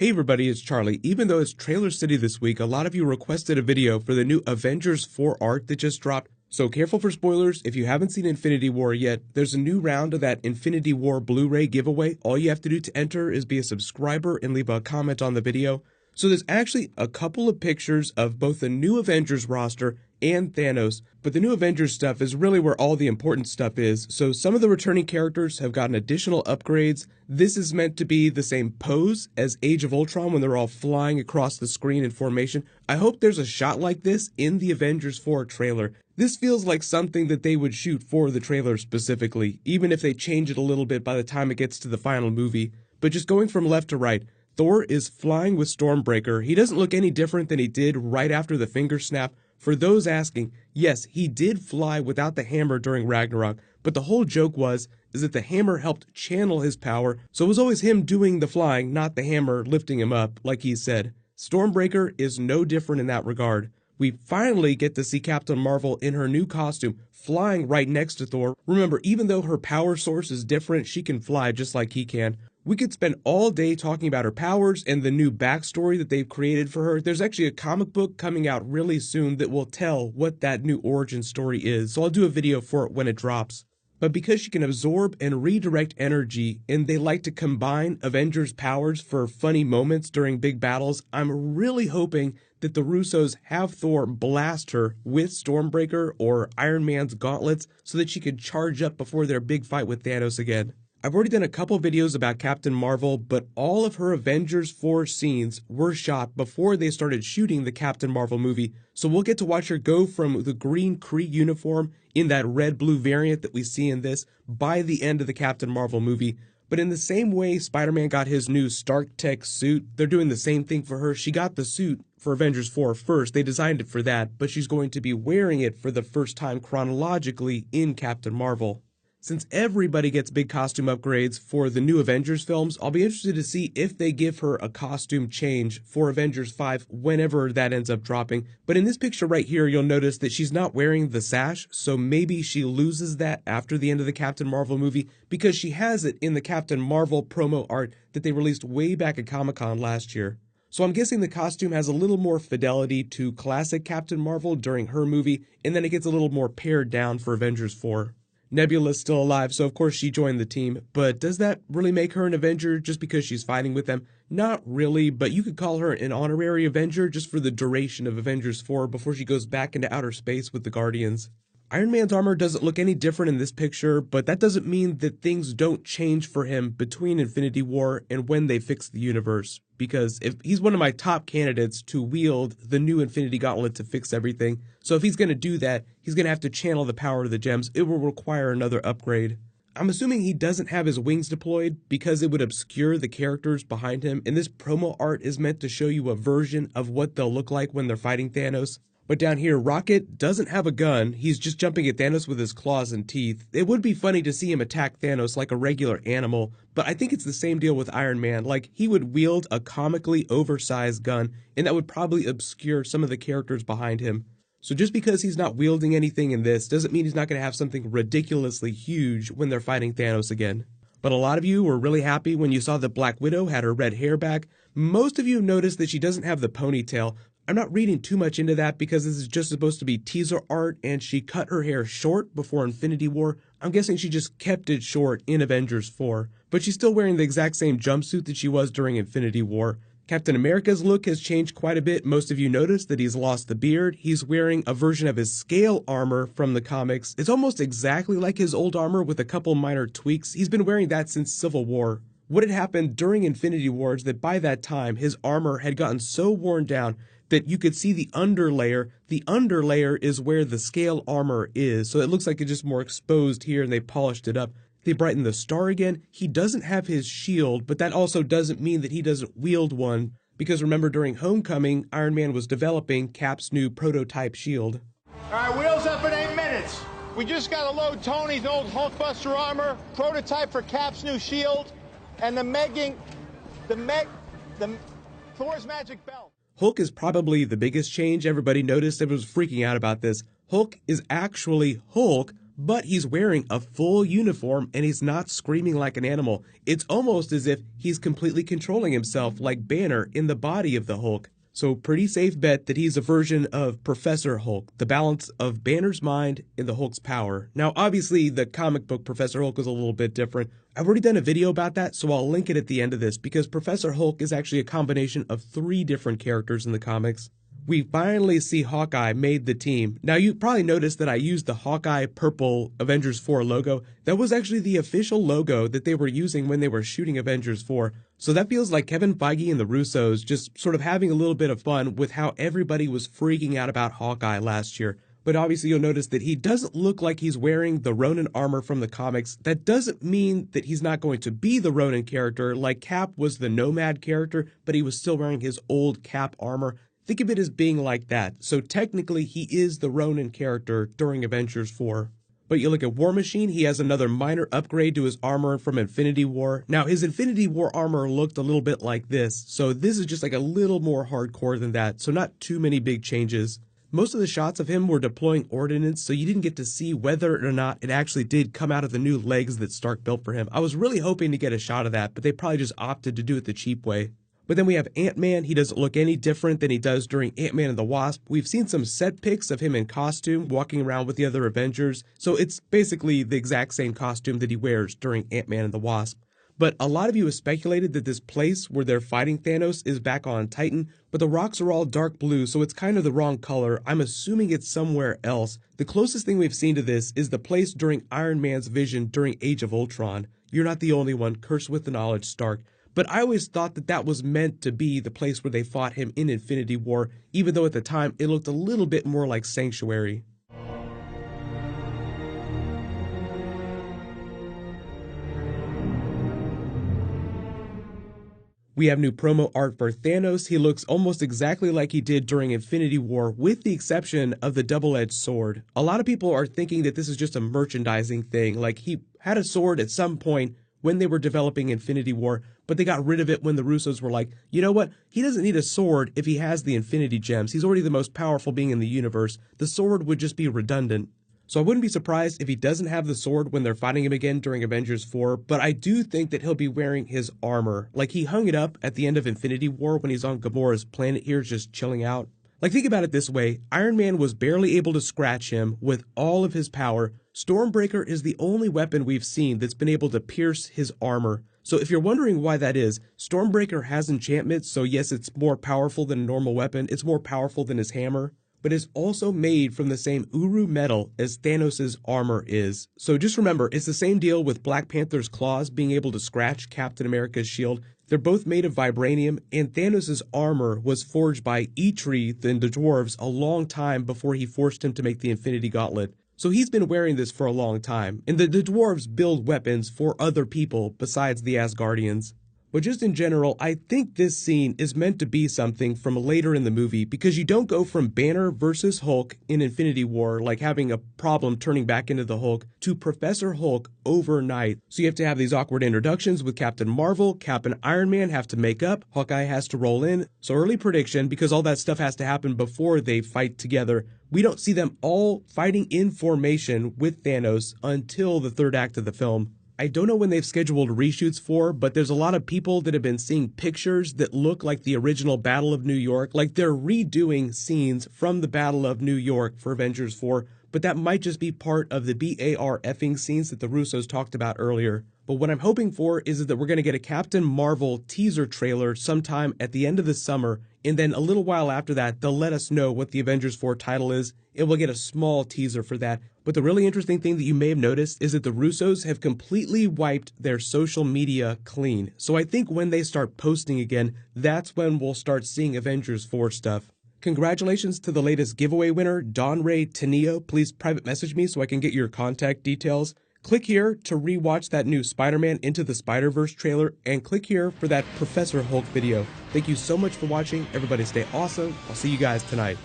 Hey everybody, it's Charlie. Even though it's Trailer City this week, a lot of you requested a video for the new Avengers 4 art that just dropped. So careful for spoilers. If you haven't seen Infinity War yet, there's a new round of that Infinity War Blu-ray giveaway. All you have to do to enter is be a subscriber and leave a comment on the video. So there's actually a couple of pictures of both the new Avengers roster and Thanos, but the new Avengers stuff is really where all the important stuff is. So some of the returning characters have gotten additional upgrades. This is meant to be the same pose as Age of Ultron when they're all flying across the screen in formation. I hope there's a shot like this in the Avengers 4 trailer. This feels like something that they would shoot for the trailer specifically, even if they change it a little bit by the time it gets to the final movie. But just going from left to right, Thor is flying with Stormbreaker. He doesn't look any different than he did right after the finger snap. For those asking, yes, he did fly without the hammer during Ragnarok, but the whole joke is that the hammer helped channel his power, so it was always him doing the flying, not the hammer lifting him up, like he said. Stormbreaker is no different in that regard. We finally get to see Captain Marvel in her new costume, flying right next to Thor. Remember, even though her power source is different, she can fly just like he can. We could spend all day talking about her powers and the new backstory that they've created for her. There's actually a comic book coming out really soon that will tell what that new origin story is, so I'll do a video for it when it drops. But because she can absorb and redirect energy, and they like to combine Avengers' powers for funny moments during big battles, I'm really hoping that the Russos have Thor blast her with Stormbreaker or Iron Man's gauntlets so that she could charge up before their big fight with Thanos again. I've already done a couple videos about Captain Marvel, but all of her Avengers 4 scenes were shot before they started shooting the Captain Marvel movie, so we'll get to watch her go from the green Kree uniform in that red-blue variant that we see in this by the end of the Captain Marvel movie. But in the same way Spider-Man got his new Stark Tech suit, they're doing the same thing for her. She got the suit for Avengers 4 first, they designed it for that, but she's going to be wearing it for the first time chronologically in Captain Marvel. Since everybody gets big costume upgrades for the new Avengers films, I'll be interested to see if they give her a costume change for Avengers 5 whenever that ends up dropping. But in this picture right here, you'll notice that she's not wearing the sash, so maybe she loses that after the end of the Captain Marvel movie because she has it in the Captain Marvel promo art that they released way back at Comic-Con last year. So I'm guessing the costume has a little more fidelity to classic Captain Marvel during her movie, and then it gets a little more pared down for Avengers 4. Nebula's still alive, so of course she joined the team, but does that really make her an Avenger just because she's fighting with them? Not really, but you could call her an honorary Avenger just for the duration of Avengers 4 before she goes back into outer space with the Guardians. Iron Man's armor doesn't look any different in this picture, but that doesn't mean that things don't change for him between Infinity War and when they fix the universe. Because if he's one of my top candidates to wield the new Infinity Gauntlet to fix everything, so if he's going to do that, he's going to have to channel the power of the gems. It will require another upgrade. I'm assuming he doesn't have his wings deployed because it would obscure the characters behind him, and this promo art is meant to show you a version of what they'll look like when they're fighting Thanos. But down here, Rocket doesn't have a gun, he's just jumping at Thanos with his claws and teeth. It would be funny to see him attack Thanos like a regular animal, but I think it's the same deal with Iron Man. Like, he would wield a comically oversized gun, and that would probably obscure some of the characters behind him. So just because he's not wielding anything in this doesn't mean he's not going to have something ridiculously huge when they're fighting Thanos again. But a lot of you were really happy when you saw that Black Widow had her red hair back. Most of you noticed that she doesn't have the ponytail. I'm not reading too much into that because this is just supposed to be teaser art and she cut her hair short before Infinity War. I'm guessing she just kept it short in Avengers 4, but she's still wearing the exact same jumpsuit that she was during Infinity War. Captain America's look has changed quite a bit. Most of you noticed that he's lost the beard. He's wearing a version of his scale armor from the comics. It's almost exactly like his old armor with a couple minor tweaks. He's been wearing that since Civil War. What had happened during Infinity War is that by that time, his armor had gotten so worn down that you could see the underlayer. The underlayer is where the scale armor is, so it looks like it's just more exposed here and they polished it up. They brightened the star again. He doesn't have his shield, but that also doesn't mean that he doesn't wield one, because remember during Homecoming, Iron Man was developing Cap's new prototype shield. All right, wheels up in 8 minutes. We just got to load Tony's old Hulkbuster armor, prototype for Cap's new shield, and Thor's magic belt. Hulk is probably the biggest change. Everybody noticed, everyone was freaking out about this. Hulk is actually Hulk, but he's wearing a full uniform and he's not screaming like an animal. It's almost as if he's completely controlling himself like Banner in the body of the Hulk. So pretty safe bet that he's a version of Professor Hulk, the balance of Banner's mind and the Hulk's power. Now, obviously, the comic book Professor Hulk is a little bit different. I've already done a video about that, so I'll link it at the end of this, because Professor Hulk is actually a combination of 3 different characters in the comics. We finally see Hawkeye made the team. Now, you probably noticed that I used the Hawkeye purple Avengers 4 logo. That was actually the official logo that they were using when they were shooting Avengers 4. So that feels like Kevin Feige and the Russos just sort of having a little bit of fun with how everybody was freaking out about Hawkeye last year. But obviously you'll notice that he doesn't look like he's wearing the Ronin armor from the comics. That doesn't mean that he's not going to be the Ronin character, like Cap was the Nomad character, but he was still wearing his old Cap armor. Think of it as being like that. So technically he is the Ronin character during Avengers 4. But you look at War Machine, he has another minor upgrade to his armor from Infinity War. Now his Infinity War armor looked a little bit like this, so this is just like a little more hardcore than that, so not too many big changes. Most of the shots of him were deploying ordnance, so you didn't get to see whether or not it actually did come out of the new legs that Stark built for him. I was really hoping to get a shot of that, but they probably just opted to do it the cheap way. But then we have Ant-Man. He doesn't look any different than he does during Ant-Man and the Wasp. We've seen some set pics of him in costume walking around with the other Avengers, so it's basically the exact same costume that he wears during Ant-Man and the Wasp. But a lot of you have speculated that this place where they're fighting Thanos is back on Titan, but the rocks are all dark blue, so it's kind of the wrong color. I'm assuming it's somewhere else. The closest thing we've seen to this is the place during Iron Man's vision during Age of Ultron. You're not the only one, cursed with the knowledge, Stark. But I always thought that that was meant to be the place where they fought him in Infinity War, even though at the time it looked a little bit more like Sanctuary. We have new promo art for Thanos. He looks almost exactly like he did during Infinity War, with the exception of the double-edged sword. A lot of people are thinking that this is just a merchandising thing, like he had a sword at some point when they were developing Infinity War, but they got rid of it when the Russos were like, you know what, he doesn't need a sword if he has the Infinity Gems. He's already the most powerful being in the universe. The sword would just be redundant. So I wouldn't be surprised if he doesn't have the sword when they're fighting him again during Avengers 4, but I do think that he'll be wearing his armor. Like he hung it up at the end of Infinity War when he's on Gamora's planet here just chilling out. Like, think about it this way, Iron Man was barely able to scratch him with all of his power. Stormbreaker is the only weapon we've seen that's been able to pierce his armor. So if you're wondering why that is, Stormbreaker has enchantments, so yes, it's more powerful than a normal weapon, it's more powerful than his hammer, but is also made from the same Uru metal as Thanos' armor is. So just remember, it's the same deal with Black Panther's claws being able to scratch Captain America's shield. They're both made of vibranium, and Thanos' armor was forged by Eitri and the dwarves a long time before he forced him to make the Infinity Gauntlet. So he's been wearing this for a long time, and the dwarves build weapons for other people besides the Asgardians. But just in general, I think this scene is meant to be something from later in the movie, because you don't go from Banner versus Hulk in Infinity War, like having a problem turning back into the Hulk, to Professor Hulk overnight. So you have to have these awkward introductions with Captain Marvel, Cap and Iron Man have to make up, Hawkeye has to roll in. So early prediction, because all that stuff has to happen before they fight together, we don't see them all fighting in formation with Thanos until the third act of the film. I don't know when they've scheduled reshoots for, but there's a lot of people that have been seeing pictures that look like the original Battle of New York, like they're redoing scenes from the Battle of New York for Avengers 4, but that might just be part of the BAR-effing scenes that the Russos talked about earlier. But what I'm hoping for is that we're going to get a Captain Marvel teaser trailer sometime at the end of the summer, and then a little while after that, they'll let us know what the Avengers 4 title is, and we'll get a small teaser for that. But the really interesting thing that you may have noticed is that the Russos have completely wiped their social media clean. So I think when they start posting again, that's when we'll start seeing Avengers 4 stuff. Congratulations to the latest giveaway winner, Don Ray Tenio. Please private message me so I can get your contact details. Click here to rewatch that new Spider-Man Into the Spider-Verse trailer, and click here for that Professor Hulk video. Thank you so much for watching. Everybody stay awesome. I'll see you guys tonight.